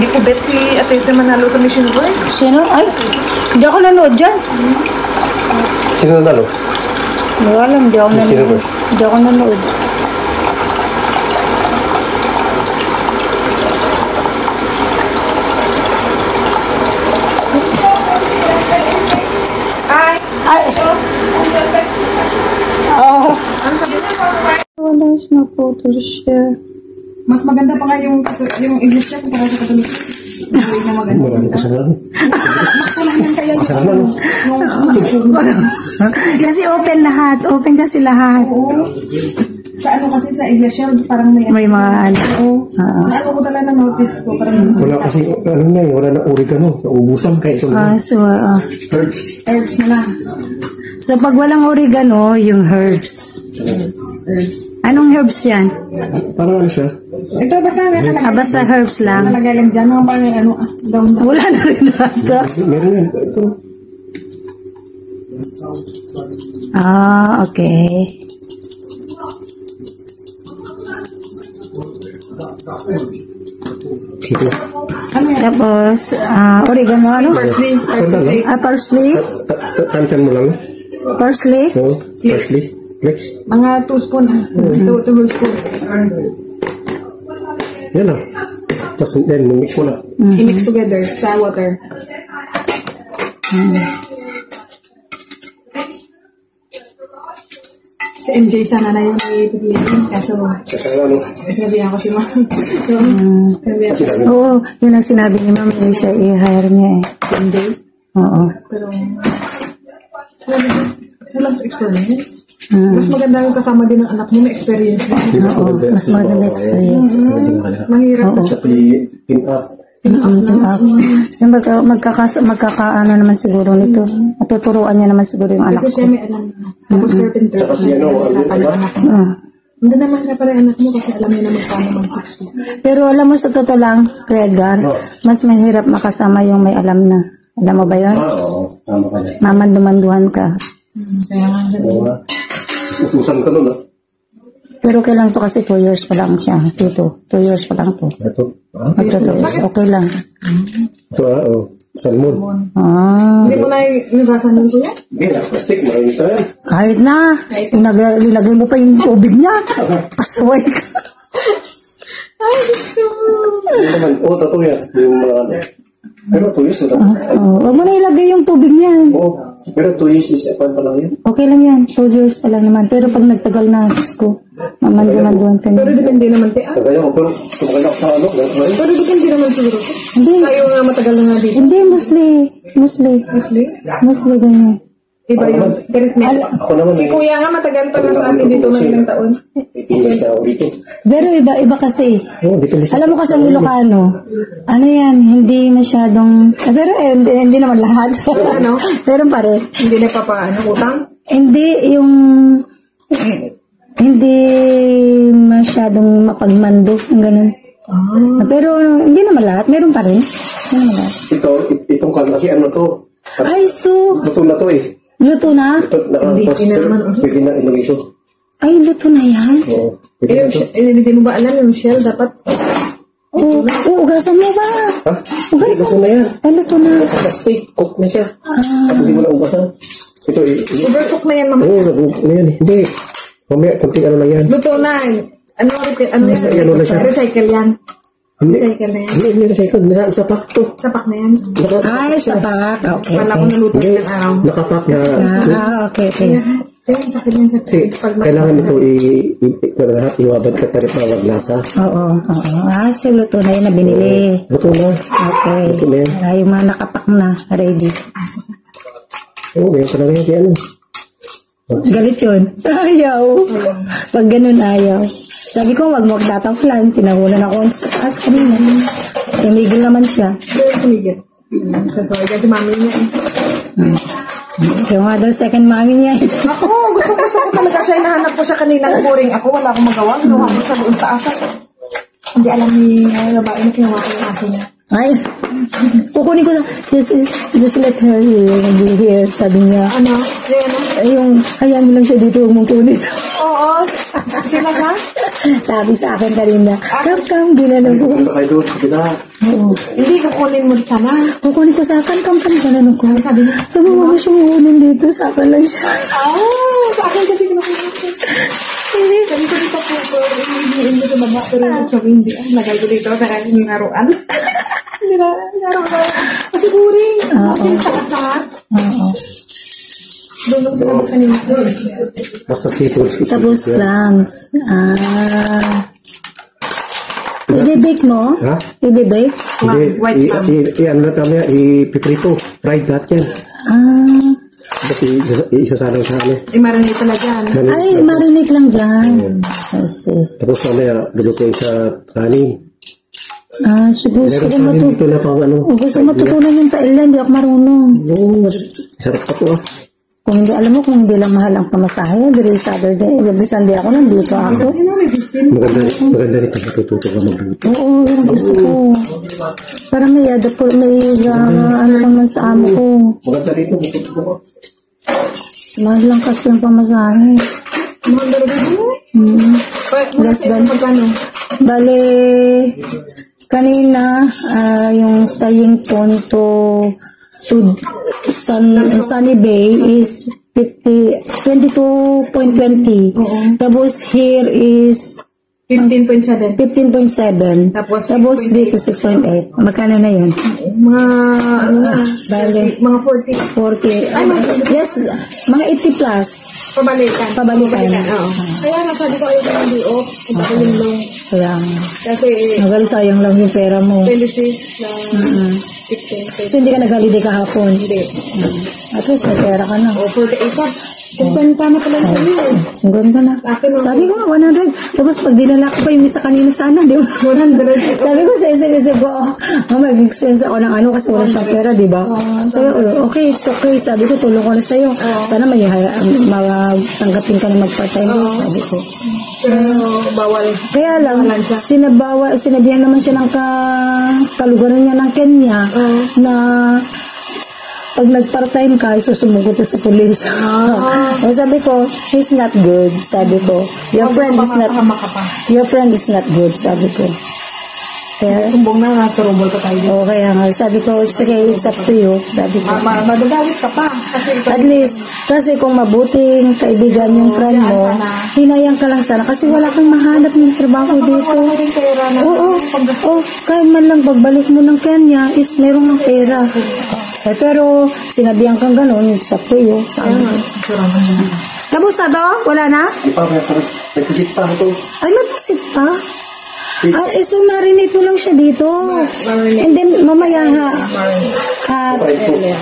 Hindi ko bet si Ate sa manalo sa Miss Universe. Sino? Ay, hindi ako nanood dyan. Sino nanalo? Hindi ko alam, hindi ako Miss nanood. Universe. Hindi ako nanood. Ay! Oh. Wala siya po siya. Mas maganda pa nga yung English niya kumpara sa Catholic. Hindi na maganda. Marami kasalanan. Makasalanan kaya yung Kasalanan. Kasi open lahat. Open kasi lahat. sa ano kasi sa iglesia parang May mga ano. Sa ano ko talaga na-notice ko parang Wala kasi, ano na wala na oregano. Naubusan kaya ito na. herbs na lang. So pag walang oregano, yung herbs. Anong herbs yan? Parang ano siya? Ito basta nakalagay. Basta herbs lang. Nakalagay lang dyan. Mga parang ano, down. Wala na rin nata. Meron yan. Ito. Okay. Sige. Ano yan? Tapos, oregano, ano? Parsley. Parsley? Tanchan mo lang. Parsley? No? Parsley. Flex. Mga 2 spoon. 2 tablespoon. Yan lang. Tapos then, mix mo na. I-mix together sa water. Si MJ sana na yung ipipiliin. Kaso, sabihan ko si Ma'am. So, Oo, yun ang sinabi ni Ma'am. Yung siya i-hire niya eh. MJ. Oo. Pero, kulang sa experience. Mas maganda yung kasama din ng anak mo na experience mo. Oo, mas maganda experience. Mahirap na Sa pin up. So magkakaano naman siguro nito. Matuturuan niya naman siguro yung anak kasi ko. siya may alam na. Tapos carpenter. Tsaka si ano, Hindi naman na pala yung anak mo kasi alam niya na magkano mag-fix mo. Pero alam mo sa totoo lang, Kuya Edgar, mas mahirap makasama yung may alam na. Alam mo ba yun? Oo, tama ka yan. Mamandumanduhan ka. Kaya nga. Utusan ka nun, Pero kailan to kasi 2 years pa lang siya. 2 years pa lang to. Ito. Magto 2 years. Okay lang. Ito, salmon. Hindi mo na inibasan yung kuya? Hindi na, plastic, marinis na yan. Kahit na. Ilagay mo pa yung tubig niya. Pasaway ka. Ay, gusto mo. Hindi naman, totoo yan. Yung mga ano. Pero 2 years na lang. Huwag mo na ilagay yung tubig niya. Pero 2 years is pa lang yun. Okay lang yan. 2 years pa lang naman. Pero pag nagtagal na, Diyos ko, mamandumanduhan ka Pero niya. depende naman, te. Kagaya ko, pero kumaganda ko sa ano. Pero depende naman siguro. Hindi. Tayo nga matagal na nga dito. Hindi, Musli, ganyan. Iba yun. Correct na. Ako naman, Si kuya nga matagal pa na sa atin dito ng ilang taon. 18 years na ako dito. Pero iba kasi. Depende sa... Alam mo kasi ang Ilocano, ano yan, hindi masyadong, pero hindi naman lahat. Ano? Pero pare, Hindi nagpapaano, utang? hindi masyadong mapagmando, ang ganun. Pero hindi naman lahat, meron pa rin. Hindi naman lahat. Itong kan kasi ano to. Ay, so, Luto na to eh. luto na? Ito, naka-poster. Pwede na ilagay ito. Ay, luto na yan? Oo. Pwede na ito. Hindi mo ba alam yung shell dapat? Ugasan mo ba? Ha? Ugasan. Luto na yan. Ay, luto na. Sa steak, cook na siya. At hindi mo na ugasan. Ito eh. Overcook na yan, mama. Oo, nag-cook na yan eh. Hindi. Mamaya, kunting ano na yan. Luto na. Ano yan? Recycle yan. Hindi. Recycle na yan. Hindi recycle. Sapak to. Sapak na yan. Ay, sapak. Okay. Wala ko naluto Hindi. ng araw. Nakapak na. Okay. Kaya sakit yan sa Kasi kailangan ito iwabad sa tarit na waglasa. Oo. So luto na yun na binili. Luto na. Okay. Luto na yan. Yung mga nakapak na, ready. Oo, yan talaga yan. Galit yun. Ayaw. Pag ganun, ayaw. Sabi ko, wag mo magtatangklan. Tinahulan ako sa taas kanina. Tumigil naman siya. Pero tumigil. Sasawi ka si mami niya. Kaya nga daw second mami niya. Ako, gusto ko talaga siya. Hinahanap ko siya kanina. Boring ako. Wala akong magawa. Ginawa ko sa doon sa asa. Hindi alam ni babae na kinuha ko yung aso niya. Ay, kukunin ko na. Just let her here, sabi niya. Ano? Yung, hayaan mo lang siya dito, huwag mong kunin. Oo. Sila sa? Sabi sa akin kanina, come, ginanong ko. Sa kayo doon, sa pila. Oo. Hindi, kukunin mo sana. Kukunin ko sa akin, come, ginanong ko. Sabi niya? Sabi mo ko siyang kukunin dito, sa akin lang siya. Sa akin kasi kinukunin ko. Sabi ko dito po, hindi ko baba, pero sa chong hindi. Lagay ko dito, kaya yung naruan. Hindi na, naruan. Kasi boring. Bakit sa lahat? Oo. Doon lang sa labas kanina. Basta seafood. Tapos clams. Ibibake mo? Ha? Ibibake? Hindi, White clam. ano na kami, ipiprito. Fried lahat yan. Tapos isasalang sa ano. Marinate pala dyan. Ay, marinate lang dyan. I see. Tapos mamaya, lulutuin sa kanin. Siguro Meron ko sa amin dito na pang ano. gusto matutunan yung paella, hindi ako marunong. Oo, sarap pa po ah. Kung hindi, alam mo, kung hindi lang mahal ang pamasahe, every Saturday, every Sunday ako nandito ako. Maganda nito, matututo ka magluto. Oo, yun ang gusto ko. Para may ano naman sa amo ko. Maganda rito, matututo ka. Mahal lang kasi ang pamasahe. Mga daraga mo? Less than. Pagkano? Bale, kanina, yung saying phone to Sunny Bay is 22.20. Tapos here is 15.7. 15.7. Tapos dito 6.8. Magkano na yun? Mga, Bale, mga 40. 40. Yes, mga 80 plus. Pabalikan. Pabalikan. Oo. Kaya nasabi ko ayoko ng day off. Iba ko yung long. Kaya, Kasi nagali sayang lang yung pera mo. 26 na 15. So, hindi ka nag-holiday kahapon. Hindi. At least, may pera ka na. O, 48 pa. 50 na pala sa iyo. 50 na. Sabi ko nga, 100. Tapos, pag dinala ko pa yung isa kanina sana, di ba? 100. Sabi ko sa SMS ko, mag-expense ako ng ano kasi wala siyang pera, di ba? Sabi ko, okay, it's okay. Sabi ko, tulong ko na sa'yo. Sana matanggapin ka na mag-part-time. Sabi ko. Pero, bawal. Kaya lang, sinabihan naman siya ng kalugaran niya ng Kenya na pag nag-part-time ka, susumugot na sa pulis. Sabi ko, she's not good. Sabi ko, your friend is not good. Sabi ko. Kaya, Kumbong na, naturubol pa tayo. kaya nga, sabi ko, it's okay, it's up to you. Sabi ko. Madadawit ka pa. Kasi ikaw, At least, kasi kung mabuting kaibigan yung friend mo, hinayang ka lang sana. Kasi wala kang mahanap ng trabaho dito. wala rin pera na. Kahit man lang pagbalik mo ng Kenya, is meron ng pera. Pero, sinabihan kang gano'n, it's up to you. Sabi ko. Tapos na to? Wala na? Di pa, may kusit pa ito. Ay, magpusit pa? So marinate mo lang siya dito. And then, mamaya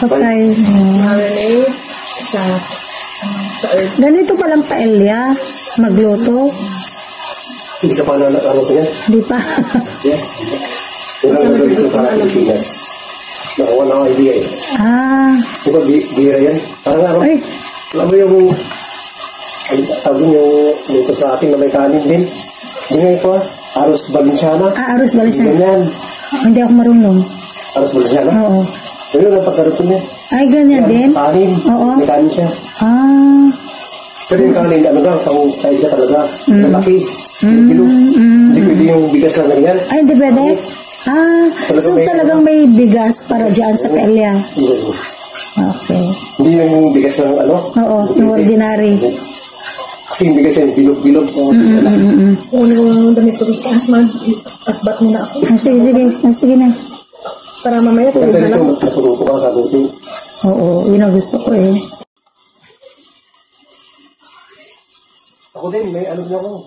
okay. Marinate sa earth. Ganito palang paella, magluto. Hindi ka pa ano ko yan? Di pa. Yeah. Wala na dito sa Pilipinas. Nakuha na ako idea eh. Di ba, bira yan? Parang Ay, alam mo yung tawag yung luto sa akin na may kanin din. Hindi nga ito Aros Balenciana. Aros Balenciana. Ganyan. Hindi ako marunong. Aros Balenciana? Oo. Ganyan ang pagkaroon niya. Ay, ganyan din? Kanin. Oo. May kanin siya. Pero yung kanin, ano nga, pang tayo siya talaga. Malaki. Kilo. Hindi pwede yung bigas lang ganyan. Ay, hindi pwede? So talagang may bigas para dyan sa paella. Okay. Hindi yung bigas ng ano? Oo, yung ordinary. Kasi yung bigas yung bilog-bilog. Una yung damit ko sa asman. Asbat mo na ako. Sige na. Para mamaya Kaya tulog na lang. dito, naturuto ka sa luto. Oo, yun ang gusto ko eh. Ako din, may ano niya ko.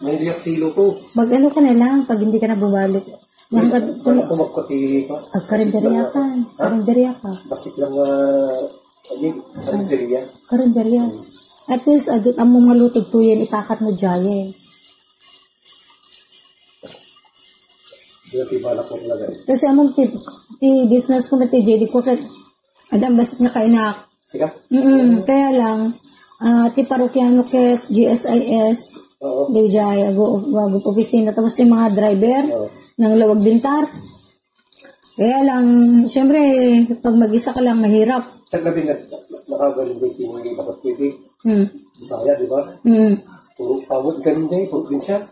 May liyak silo ko. Mag-ano ka na lang pag hindi ka na bumalik. Wala ko magpati ka. Karinderya ka. Karinderya ka. Basik lang karinderya. Karinderya. At least, adot ang mga lutog tuyen, ipakat mo dyan eh. Pinatibala ko talaga. Kasi among business ko na JD ko, adam basit na kainak. Sika? Kaya lang, ti parokyano ket GSIS, Oo. di jay, wag opisina, tapos yung mga driver, ng lawag bintar, Kaya lang, syempre, pag mag-isa ka lang, mahirap. Taglabi na nakagaling din yung mga dapat pwede. Bisaya, di ba? Puro pawot galing din, puro din siya.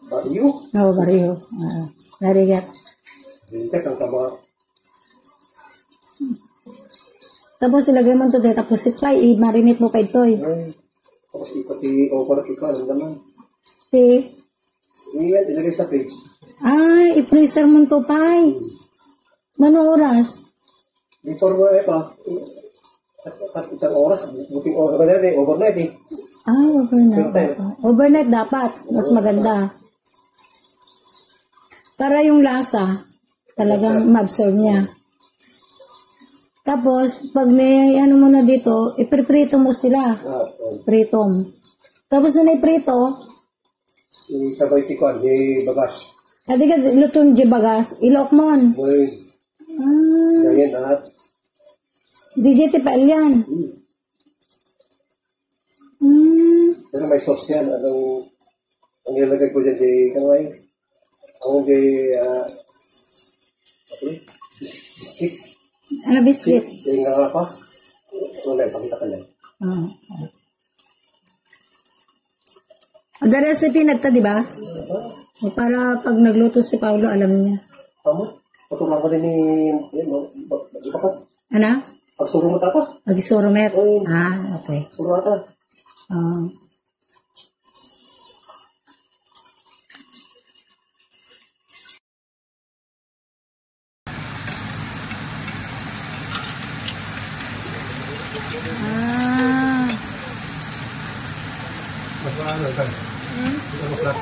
Bariyo. Oo, bariyo. Very good. Hindi ang tama. Tapos ilagay mo ito dito, tapos i-fry, i-marinate mo pa ito eh. Tapos ipati overlock ikaw, alam naman. Iyan, ilagay sa fridge. Ay, i-freezer mo ito pa eh. Manong oras? Before mo pa, at isang oras, buting oras ka na rin, overnight eh. Overnight. Overnight dapat, mas maganda. Para yung lasa, talagang ma-absorb niya. Tapos, pag may ano mo na dito, ipriprito mo sila. Prito. Tapos na iprito, sabay tikuan, may bagas. adi ka lutong di bagas, ilok mo. Ganyan at DJ tipal yan. pero may sauce yan. Ang nilalagay ko dyan, di kamay. Ang di, biscuit. Ano biscuit? Yung nga pa. Wala, pakita ka lang. The recipe nagta, di ba? Para pag nagluto si Paulo, alam niya. Tama? Patulang ko din ni, yan, no? Isa ka? Ano? Pagsuro mo tapa? Mag-surumet. Okay. Suro ata. Mas ano kan? Ito mo flat.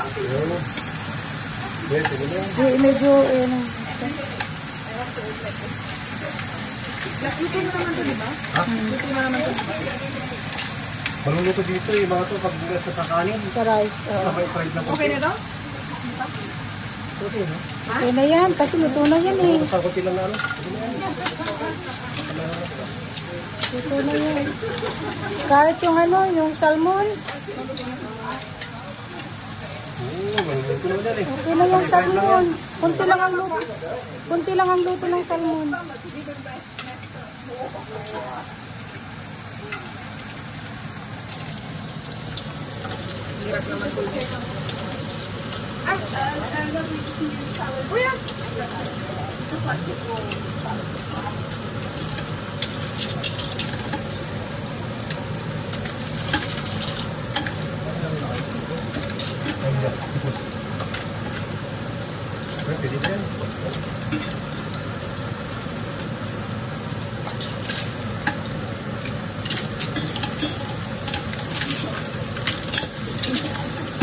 Medyo, Luto mo naman to, di ba? Luto mo naman to. Maluluto dito yung mga ito pag bigas sa kakanin. sa rice. Sabay fried na po. Okay na to? Okay, no? Okay na yan, kasi luto na yan eh. Sagutin lang na ano. Luto na yan. Kahit yung ano, yung salmon. Maluluto naman yan eh. Okay na yung salmon. Kunti lang ang luto. Kunti lang ang luto ng salmon. Hirap naman to.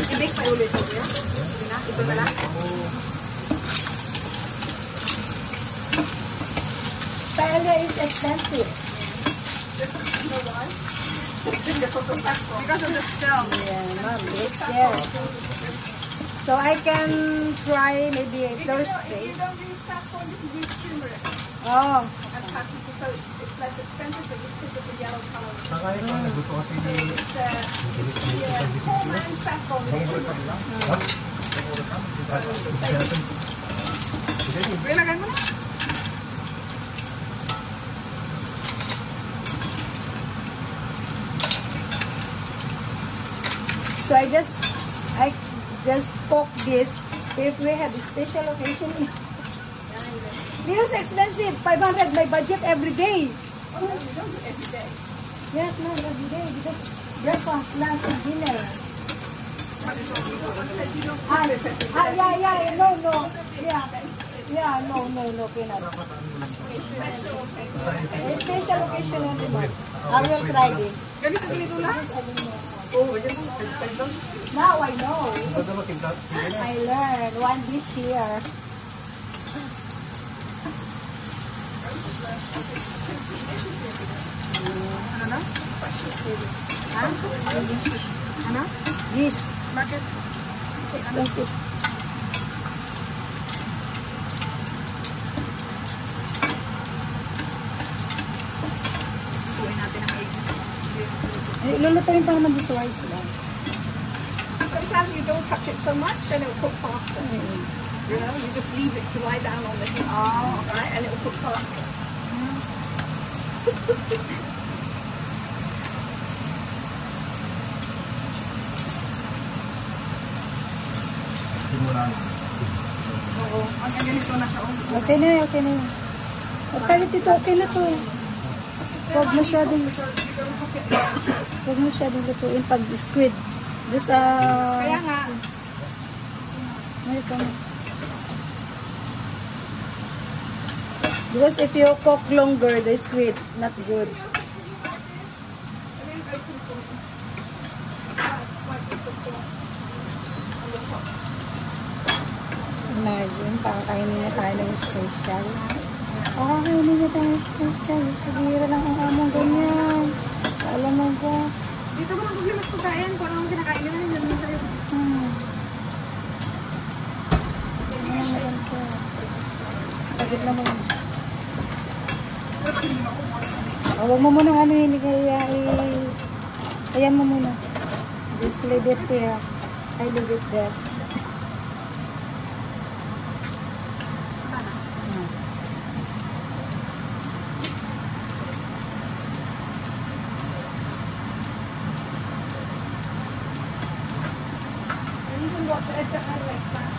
I-bake pa ulit ito yan? Ito na lang? Paella is expensive. Because of the shell. Yeah. So I can try maybe Thursday. You don't use saffron, you use turmeric. Oh. And paprika, so it's less expensive, but just because of the yellow color. Nakaya ko, nagluto kasi ni... It's whole man saffron. Ilagay mo na. So I just cook this if we have a special occasion. This is expensive. 500 my budget every day. Oh, no, you don't do it every day. Yes, ma'am, every day because breakfast, lunch, and dinner. Yeah, no, cannot. A special occasion only, ma'am. I will try this. Ganito lang? Oh, ganito. Now I know. I learned one dish here. Ano na? Ano? This Bakit? expensive. Tutuin natin ang maigi. Lulutuin pa naman this rice lang. Sometimes you don't touch it so much and it will cook faster. You know, you you just leave it to lie down on the heat. Oh, right, and it will cook faster. Oo, ang ganito na siya. Okay na, okay na. At kahit ito, okay na to. Huwag masyadong lutuin pag squid. Just, Kaya nga, may ka na. Because if you cook longer, the squid, not good. Imagine, pakakainin na tayo ng special. Pakakainin na tayo ng special. Diyos ko, bihira lang ang among ganyan. Alam mo ba? dito mo lang problema sa pagkain. Kung ano ang kinakain nila, yun naman sa'yo. Ayan ka. Pagod naman. Huwag mo muna ano yun. Ayan mo muna. Just leave it here. I leave it there. You can watch Edgar Highway.